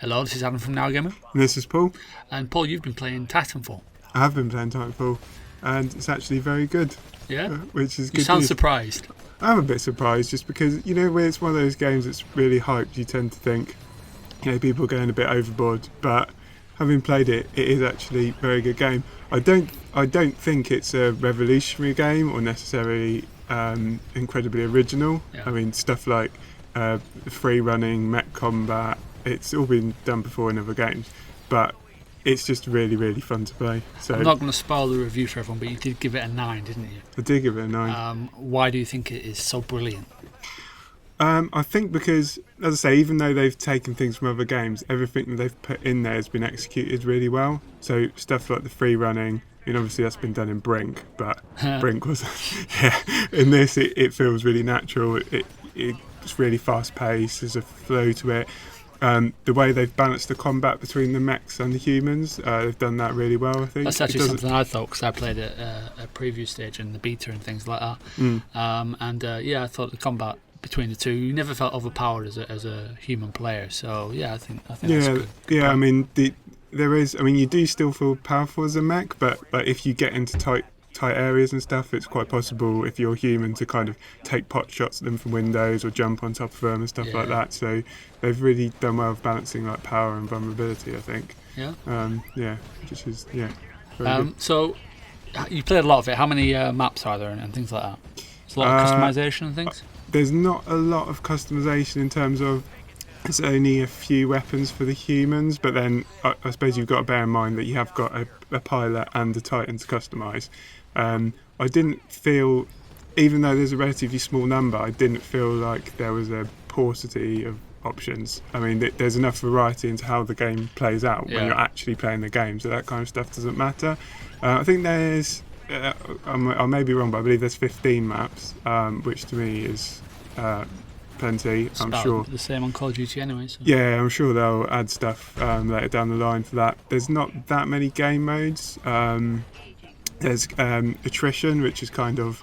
Hello, this is Adam from NowGamer. And this is Paul. And Paul, you've been playing Titanfall. I have been playing Titanfall, and it's actually very good. Yeah? Which is good. You sound news. surprised. I'm a bit surprised just because, when it's one of those games that's really hyped, you tend to think, people are going a bit overboard. But having played it, it is actually a very good game. I don't think it's a revolutionary game or necessarily incredibly original. Yeah. I mean, stuff like free running, mech combat, it's all been done before in other games. But it's just really, really fun to play. So I'm not going to spoil the review for everyone, but you did give it a 9, didn't you? I did give it a 9. Why do you think it is so brilliant? I think because, as I say, even though they've taken things from other games, everything that they've put in there has been executed really well. So stuff like the free running, obviously that's been done in Brink, but Brink was, in this it feels really natural. It's really fast paced, there's a flow to it. The way they've balanced the combat between the mechs and the humans, they've done that really well, I think. That's actually something I thought, because I played it a preview stage and the beta and things like that. I thought the combat between the two, you never felt overpowered as a human player. So I think that's good. Yeah, I mean you do still feel powerful as a mech, but if you get into tight areas and stuff, it's quite possible if you're human to kind of take pot shots at them from windows or jump on top of them and stuff like that. So they've really done well of balancing like power and vulnerability, I think. Which is very good. So you played a lot of it. How many maps are there and things like that? There's a lot of customization and things. There's not a lot of customization in terms of there's only a few weapons for the humans, but then I suppose you've got to bear in mind that you have got a pilot and a Titan to customise. I didn't feel, even though there's a relatively small number, I didn't feel like there was a paucity of options. I mean, there's enough variety into how the game plays out when you're actually playing the game, so that kind of stuff doesn't matter. I think there's, I may be wrong, but I believe there's 15 maps, which to me is plenty. It's I'm about sure the same on Call of Duty anyway. So. Yeah, I'm sure they'll add stuff later down the line for that. There's not that many game modes. There's attrition, which is kind of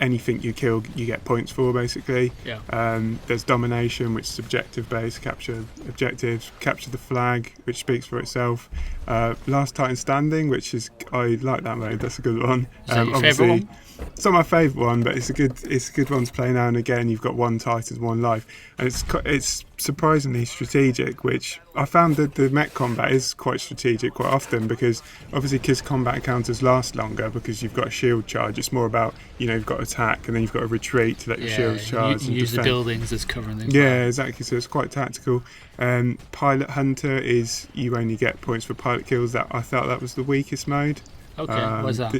anything you kill you get points for, basically. There's domination, which is objective based, capture objectives, capture the flag, which speaks for itself. Last Titan Standing, which is, I like that mode, that's a good one. Is that your favourite one? It's not my favourite one, but it's a good one to play now and again. You've got one Titan, one life, and it's surprisingly strategic. Which I found that the mech combat is quite strategic quite often, because obviously because combat encounters last longer because you've got a shield charge. It's more about you've got attack and then you've got to retreat to let your shields charge. You use the buildings as covering things. Yeah, exactly. So it's quite tactical. Pilot Hunter is you only get points for pilot kills. That I felt that was the weakest mode. Okay, why's that?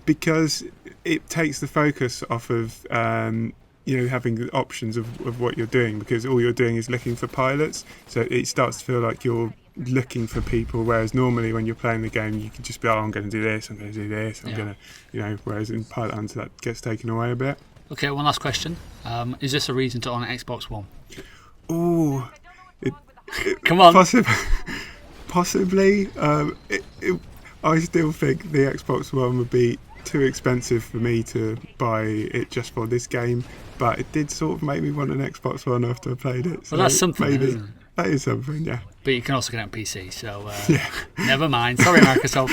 Because it takes the focus off of having the options of what you're doing, because all you're doing is looking for pilots, so it starts to feel like you're looking for people, whereas normally when you're playing the game you can just be, I'm going to do this, I'm going to do this, I'm going to, whereas in Pilot Hunter that gets taken away a bit. Okay, one last question. Is this a reason to own an Xbox One? Oh, come on. Possibly. I still think the Xbox One would be too expensive for me to buy it just for this game, but it did sort of make me want an Xbox One after I played it. So well, that's something, maybe isn't it? That is something, yeah. But you can also get it on PC, so never mind. Sorry, Microsoft.